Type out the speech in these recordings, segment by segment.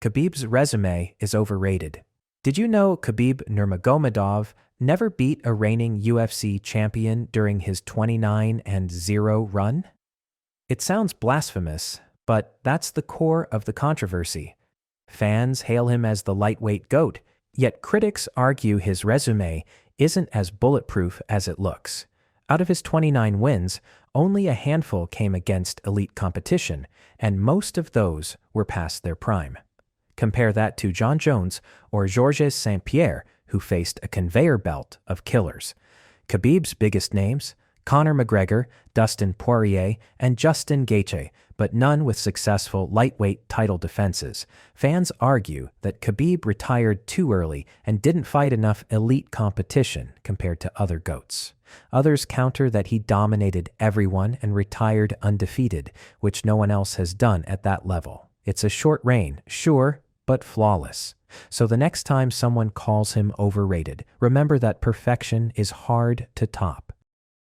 Khabib's resume is overrated. Did you know Khabib Nurmagomedov never beat a reigning UFC champion during his 29-0 run? It sounds blasphemous, but that's the core of the controversy. Fans hail him as the lightweight GOAT, yet critics argue his resume isn't as bulletproof as it looks. Out of his 29 wins, only a handful came against elite competition, and most of those were past their prime. Compare that to Jon Jones or Georges St-Pierre, who faced a conveyor belt of killers. Khabib's biggest names: Conor McGregor, Dustin Poirier, and Justin Gaethje, but none with successful lightweight title defenses. Fans argue that Khabib retired too early and didn't fight enough elite competition compared to other GOATs. Others counter that he dominated everyone and retired undefeated, which no one else has done at that level. It's a short reign, sure, but flawless. So the next time someone calls him overrated, remember that perfection is hard to top.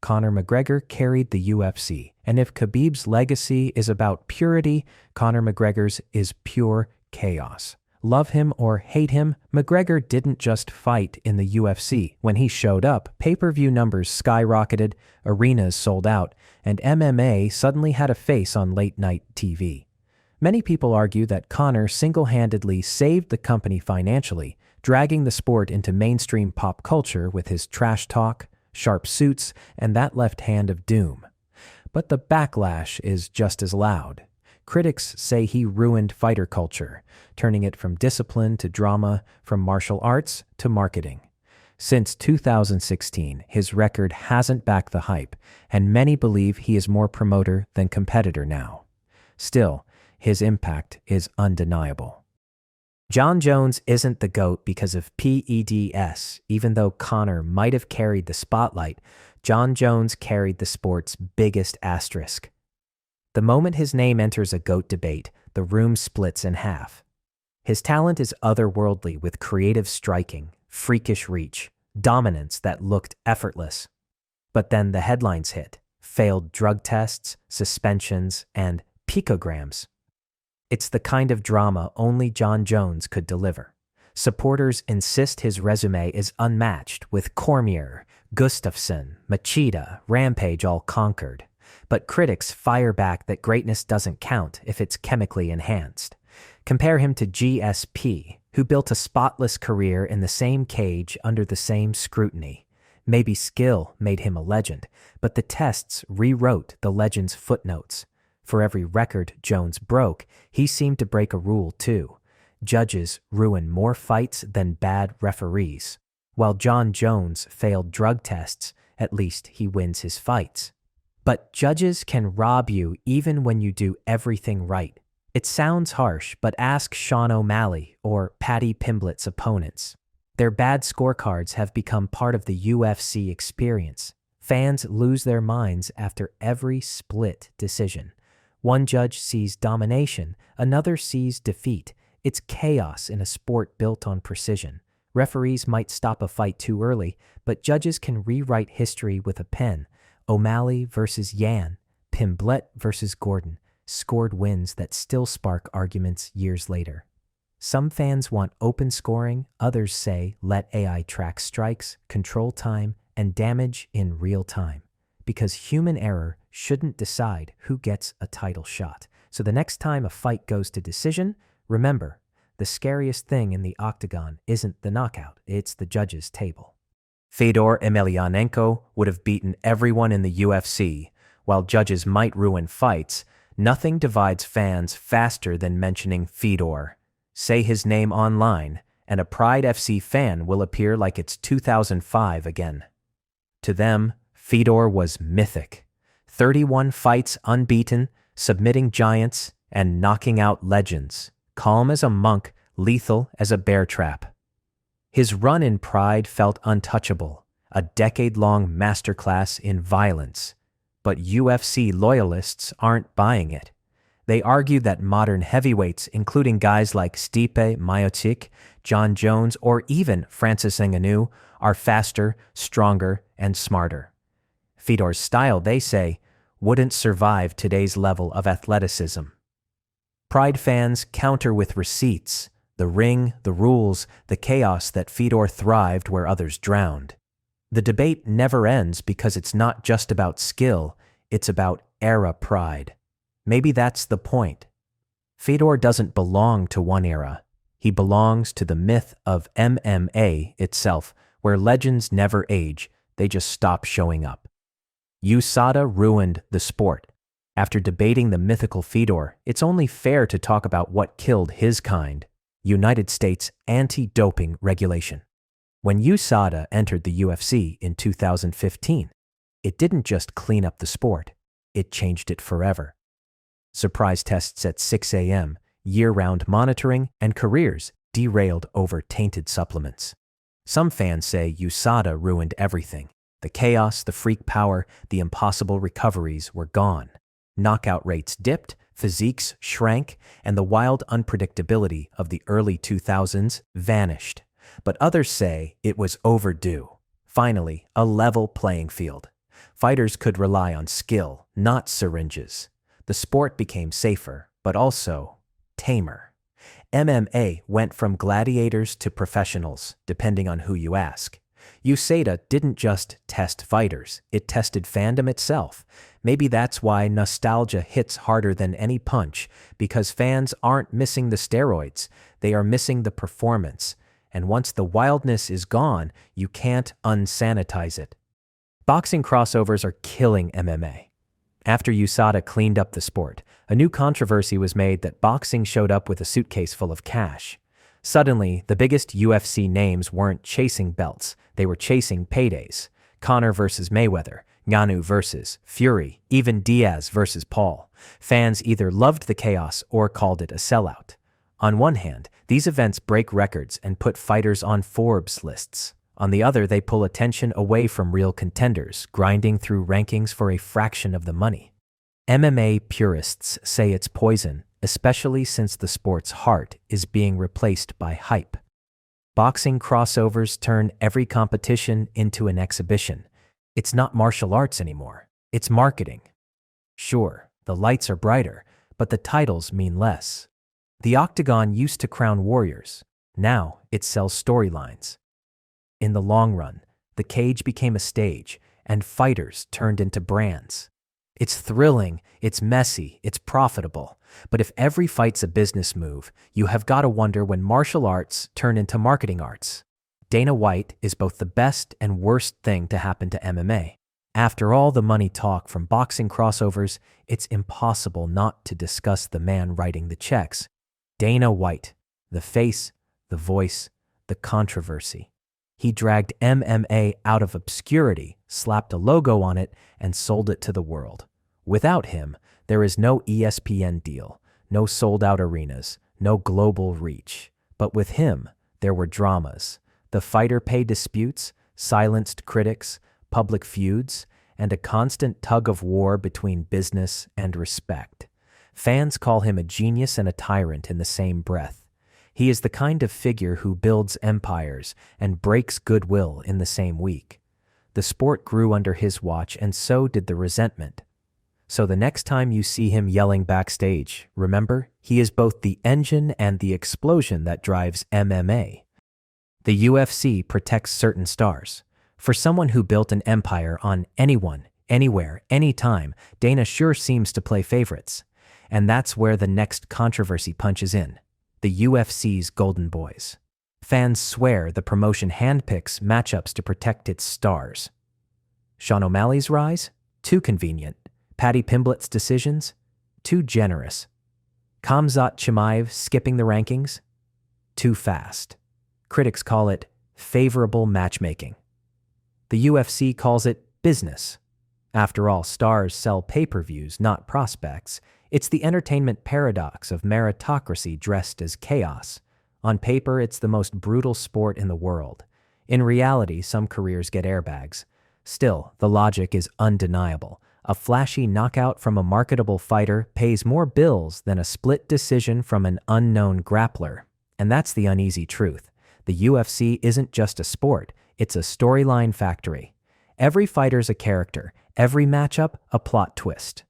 Conor McGregor carried the UFC, and if Khabib's legacy is about purity, Conor McGregor's is pure chaos. Love him or hate him, McGregor didn't just fight in the UFC. When he showed up, pay-per-view numbers skyrocketed, arenas sold out, and MMA suddenly had a face on late-night TV. Many people argue that Conor single-handedly saved the company financially, dragging the sport into mainstream pop culture with his trash talk, sharp suits, and that left hand of doom. But the backlash is just as loud. Critics say he ruined fighter culture, turning it from discipline to drama, from martial arts to marketing. Since 2016, his record hasn't backed the hype, and many believe he is more promoter than competitor now. Still, his impact is undeniable. Jon Jones isn't the GOAT because of PEDs. Even though Conor might have carried the spotlight, Jon Jones carried the sport's biggest asterisk. The moment his name enters a GOAT debate, the room splits in half. His talent is otherworldly, with creative striking, freakish reach, dominance that looked effortless. But then the headlines hit: failed drug tests, suspensions, and picograms. It's the kind of drama only Jon Jones could deliver. Supporters insist his resume is unmatched, with Cormier, Gustafsson, Machida, Rampage all conquered. But critics fire back that greatness doesn't count if it's chemically enhanced. Compare him to GSP, who built a spotless career in the same cage under the same scrutiny. Maybe skill made him a legend, but the tests rewrote the legend's footnotes. For every record Jones broke, he seemed to break a rule too. Judges ruin more fights than bad referees. While Jon Jones failed drug tests, at least he wins his fights. But judges can rob you even when you do everything right. It sounds harsh, but ask Sean O'Malley or Paddy Pimblett's opponents. Their bad scorecards have become part of the UFC experience. Fans lose their minds after every split decision. One judge sees domination, another sees defeat. It's chaos in a sport built on precision. Referees might stop a fight too early, but judges can rewrite history with a pen. O'Malley versus Yan, Pimblett versus Gordon scored wins that still spark arguments years later. Some fans want open scoring, others say let AI track strikes, control time, and damage in real time. Because human error shouldn't decide who gets a title shot. So the next time a fight goes to decision, remember, the scariest thing in the octagon isn't the knockout, it's the judge's table. Fedor Emelianenko would have beaten everyone in the UFC. While judges might ruin fights, nothing divides fans faster than mentioning Fedor. Say his name online, and a Pride FC fan will appear like it's 2005 again. To them, Fedor was mythic. 31 fights unbeaten, submitting giants, and knocking out legends. Calm as a monk, lethal as a bear trap. His run in Pride felt untouchable, a decade-long masterclass in violence. But UFC loyalists aren't buying it. They argue that modern heavyweights, including guys like Stipe Miocic, Jon Jones, or even Francis Ngannou, are faster, stronger, and smarter. Fedor's style, they say, wouldn't survive today's level of athleticism. Pride fans counter with receipts, the ring, the rules, the chaos that Fedor thrived where others drowned. The debate never ends because it's not just about skill, it's about era pride. Maybe that's the point. Fedor doesn't belong to one era. He belongs to the myth of MMA itself, where legends never age, they just stop showing up. USADA ruined the sport. After debating the mythical Fedor, it's only fair to talk about what killed his kind: United States anti-doping regulation. When USADA entered the UFC in 2015, it didn't just clean up the sport, it changed it forever. Surprise tests at 6 a.m., year-round monitoring, and careers derailed over tainted supplements. Some fans say USADA ruined everything. The chaos, the freak power, the impossible recoveries were gone. Knockout rates dipped, physiques shrank, and the wild unpredictability of the early 2000s vanished. But others say it was overdue. Finally, a level playing field. Fighters could rely on skill, not syringes. The sport became safer, but also tamer. MMA went from gladiators to professionals, depending on who you ask. USADA didn't just test fighters, it tested fandom itself. Maybe that's why nostalgia hits harder than any punch, because fans aren't missing the steroids, they are missing the performance. And once the wildness is gone, you can't unsanitize it. Boxing crossovers are killing MMA. After USADA cleaned up the sport, a new controversy was made that boxing showed up with a suitcase full of cash. Suddenly, the biggest UFC names weren't chasing belts, they were chasing paydays. Conor versus Mayweather, Ngannou versus Fury, even Diaz versus Paul. Fans either loved the chaos or called it a sellout. On one hand, these events break records and put fighters on Forbes lists. On the other, they pull attention away from real contenders, grinding through rankings for a fraction of the money. MMA purists say it's poison, especially since the sport's heart is being replaced by hype. Boxing crossovers turn every competition into an exhibition. It's not martial arts anymore, it's marketing. Sure, the lights are brighter, but the titles mean less. The octagon used to crown warriors. Now it sells storylines. In the long run, the cage became a stage, and fighters turned into brands. It's thrilling, it's messy, it's profitable. But if every fight's a business move, you have got to wonder when martial arts turn into marketing arts. Dana White is both the best and worst thing to happen to MMA. After all the money talk from boxing crossovers, it's impossible not to discuss the man writing the checks. Dana White, the face, the voice, the controversy. He dragged MMA out of obscurity, slapped a logo on it, and sold it to the world. Without him, there is no ESPN deal, no sold-out arenas, no global reach. But with him, there were dramas. The fighter pay disputes, silenced critics, public feuds, and a constant tug-of-war between business and respect. Fans call him a genius and a tyrant in the same breath. He is the kind of figure who builds empires and breaks goodwill in the same week. The sport grew under his watch, and so did the resentment. So the next time you see him yelling backstage, remember, he is both the engine and the explosion that drives MMA. The UFC protects certain stars. For someone who built an empire on anyone, anywhere, anytime, Dana sure seems to play favorites. And that's where the next controversy punches in. The UFC's Golden Boys. Fans swear the promotion handpicks matchups to protect its stars. Sean O'Malley's rise? Too convenient. Paddy Pimblett's decisions? Too generous. Khamzat Chimaev skipping the rankings? Too fast. Critics call it favorable matchmaking. The UFC calls it business. After all, stars sell pay-per-views, not prospects. It's the entertainment paradox of meritocracy dressed as chaos. On paper, it's the most brutal sport in the world. In reality, some careers get airbags. Still, the logic is undeniable. A flashy knockout from a marketable fighter pays more bills than a split decision from an unknown grappler. And that's the uneasy truth. The UFC isn't just a sport, it's a storyline factory. Every fighter's a character, every matchup a plot twist.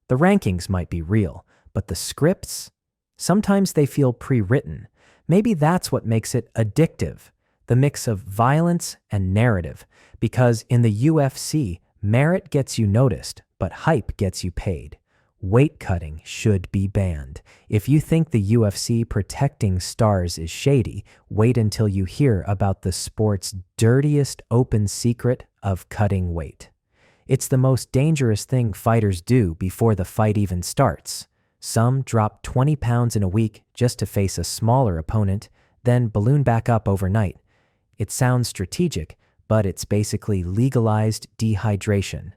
The rankings might be real, but the scripts? Sometimes they feel pre-written. Maybe that's what makes it addictive, the mix of violence and narrative, because in the UFC, merit gets you noticed, but hype gets you paid. Weight cutting should be banned. If you think the UFC protecting stars is shady, wait until you hear about the sport's dirtiest open secret of cutting weight. It's the most dangerous thing fighters do before the fight even starts. Some drop 20 pounds in a week just to face a smaller opponent, then balloon back up overnight. It sounds strategic, but it's basically legalized dehydration.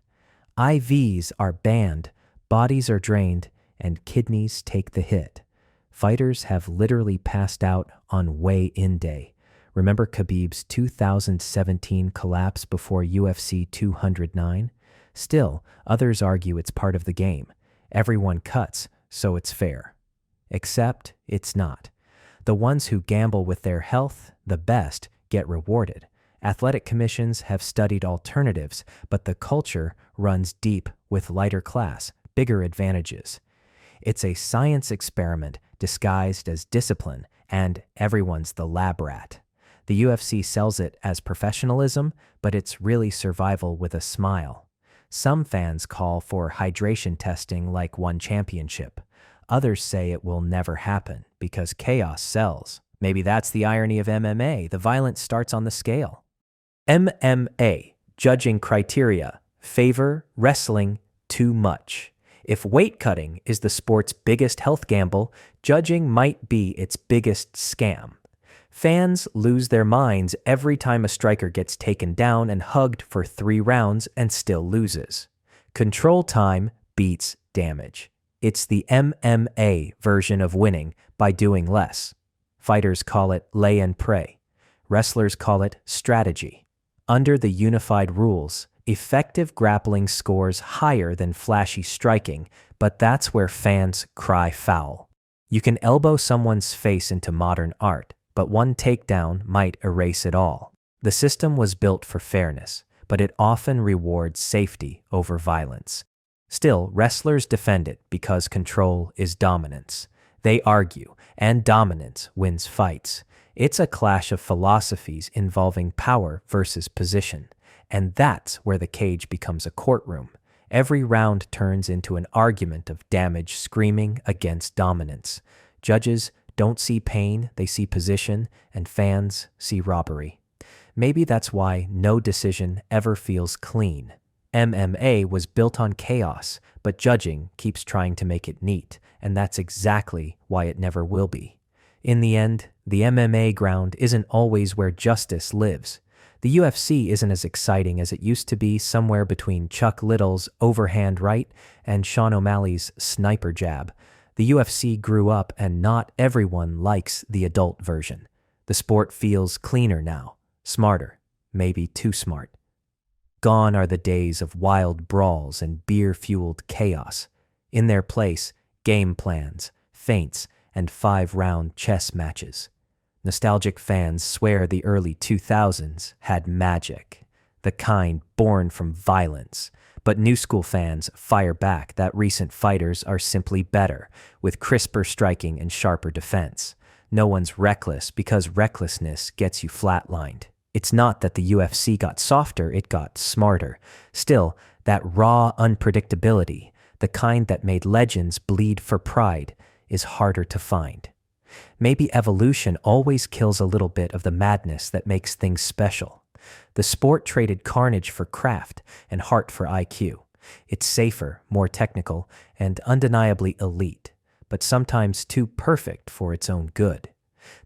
IVs are banned, bodies are drained, and kidneys take the hit. Fighters have literally passed out on weigh-in day. Remember Khabib's 2017 collapse before UFC 209? Still, others argue it's part of the game. Everyone cuts, so it's fair. Except it's not. The ones who gamble with their health, the best, get rewarded. Athletic commissions have studied alternatives, but the culture runs deep with lighter class, bigger advantages. It's a science experiment disguised as discipline, and everyone's the lab rat. The UFC sells it as professionalism, but it's really survival with a smile. Some fans call for hydration testing like one championship. Others say it will never happen because chaos sells. Maybe that's the irony of MMA. The violence starts on the scale. MMA, judging criteria, favor wrestling too much. If weight cutting is the sport's biggest health gamble, judging might be its biggest scam. Fans lose their minds every time a striker gets taken down and hugged for 3 rounds and still loses. Control time beats damage. It's the MMA version of winning by doing less. Fighters call it lay and pray. Wrestlers call it strategy. Under the unified rules, effective grappling scores higher than flashy striking, but that's where fans cry foul. You can elbow someone's face into modern art, but one takedown might erase it all. The system was built for fairness, but it often rewards safety over violence. Still, wrestlers defend it because control is dominance. They argue, and dominance wins fights. It's a clash of philosophies involving power versus position, and that's where the cage becomes a courtroom. Every round turns into an argument of damage screaming against dominance. Judges don't see pain, they see position, and fans see robbery. Maybe that's why no decision ever feels clean. MMA was built on chaos, but judging keeps trying to make it neat, and that's exactly why it never will be. In the end, the MMA ground isn't always where justice lives. The UFC isn't as exciting as it used to be, somewhere between Chuck Little's overhand right and Sean O'Malley's sniper jab. The UFC grew up and not everyone likes the adult version. The sport feels cleaner now, smarter, maybe too smart. Gone are the days of wild brawls and beer-fueled chaos. In their place, game plans, feints, and 5-round chess matches. Nostalgic fans swear the early 2000s had magic, the kind born from violence. But new school fans fire back that recent fighters are simply better, with crisper striking and sharper defense. No one's reckless because recklessness gets you flatlined. It's not that the UFC got softer, it got smarter. Still, that raw unpredictability, the kind that made legends bleed for pride, is harder to find. Maybe evolution always kills a little bit of the madness that makes things special. The sport traded carnage for craft and heart for IQ. It's safer, more technical, and undeniably elite, but sometimes too perfect for its own good.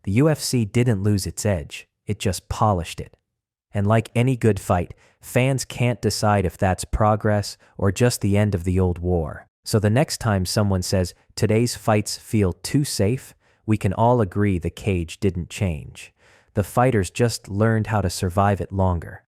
The UFC didn't lose its edge, it just polished it. And like any good fight, fans can't decide if that's progress or just the end of the old war. So the next time someone says, today's fights feel too safe, we can all agree the cage didn't change. The fighters just learned how to survive it longer.